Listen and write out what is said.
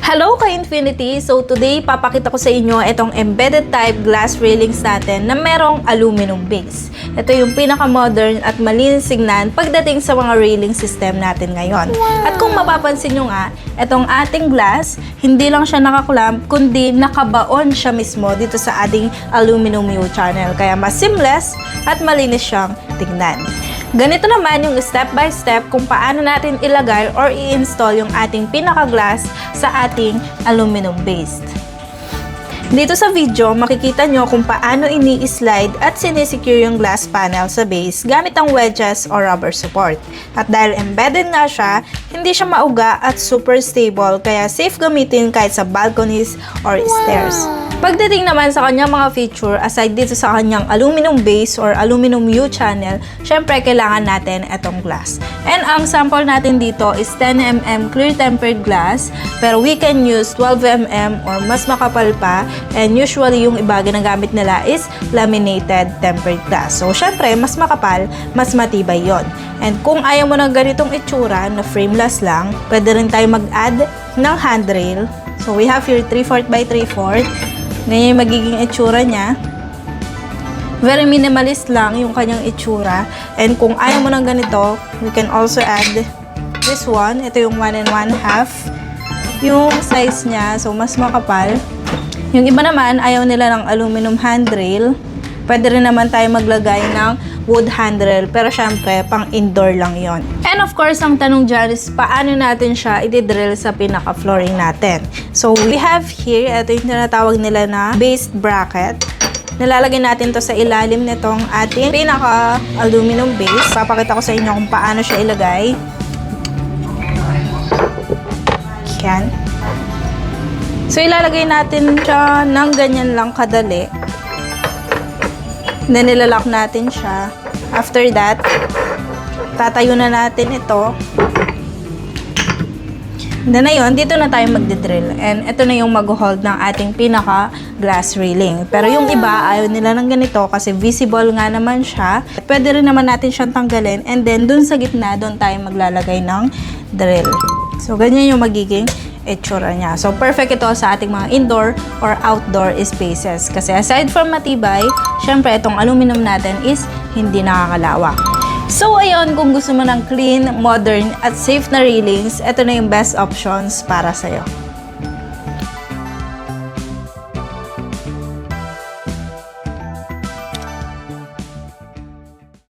Hello ka-Infinity! So today, papakita ko sa inyo itong embedded type glass railings natin na merong aluminum base. Ito yung pinaka-modern at malinis tignan pagdating sa mga railing system natin ngayon. At kung mapapansin nyo nga, itong ating glass, hindi lang siya nakaklamp, kundi nakabaon siya mismo dito sa ating aluminum U-channel. Kaya mas seamless at malinis siyang tignan. Ganito naman yung step by step kung paano natin ilagay or i-install yung ating pinaka-glass sa ating aluminum base. Dito sa video, makikita nyo kung paano ini-slide at sinisecure yung glass panel sa base gamit ang wedges or rubber support. At dahil embedded nga siya, hindi siya mauga at super stable kaya safe gamitin kahit sa balconies or stairs. Pagdating naman sa kanyang mga feature, aside dito sa kanyang aluminum base or aluminum U-channel, syempre kailangan natin itong glass. And ang sample natin dito is 10mm clear tempered glass, pero we can use 12mm or mas makapal pa, and usually yung iba ginagamit nila is laminated tempered glass. So syempre, mas makapal, mas matibay yon. And kung ayaw mo ng ganitong itsura na frameless lang, pwede rin tayo mag-add ng handrail. So we have here 3/4 by 3/4. Ganyan yung magiging itsura niya. Very minimalist lang yung kanyang itsura. And kung ayaw mo ng ganito, we can also add this one. Ito yung 1 1/2. Yung size niya, so mas makapal. Yung iba naman, ayaw nila ng aluminum handrail. Pwede rin naman tayo maglagay ng wood handrail. Pero syempre, pang indoor lang yon. And of course, ang tanong dyan is paano natin siya i-drill sa pinaka-flooring natin. So, we have here, ito yung tinatawag nila na base bracket. Nilalagay natin to sa ilalim nitong ating pinaka-aluminum base. Papakita ko sa inyo kung paano siya ilagay. Yan. So, ilalagay natin siya ng ganyan lang kadali. Then, nilalak natin siya. After that, tatayo na natin ito. Then, ayun, dito na tayo magdidrill. And ito na yung mag-hold ng ating pinaka-glass railing. Pero yung iba, ayaw nila ng ganito kasi visible nga naman siya. Pwede rin naman natin siyang tanggalin. And then, dun sa gitna, dun tayo maglalagay ng drill. So, ganyan yung magiging itsura niya. So, perfect ito sa ating mga indoor or outdoor spaces. Kasi aside from matibay, syempre itong aluminum natin is hindi nakakalawak. So, ayun, kung gusto mo ng clean, modern, at safe na railings, ito na yung best options para sa'yo.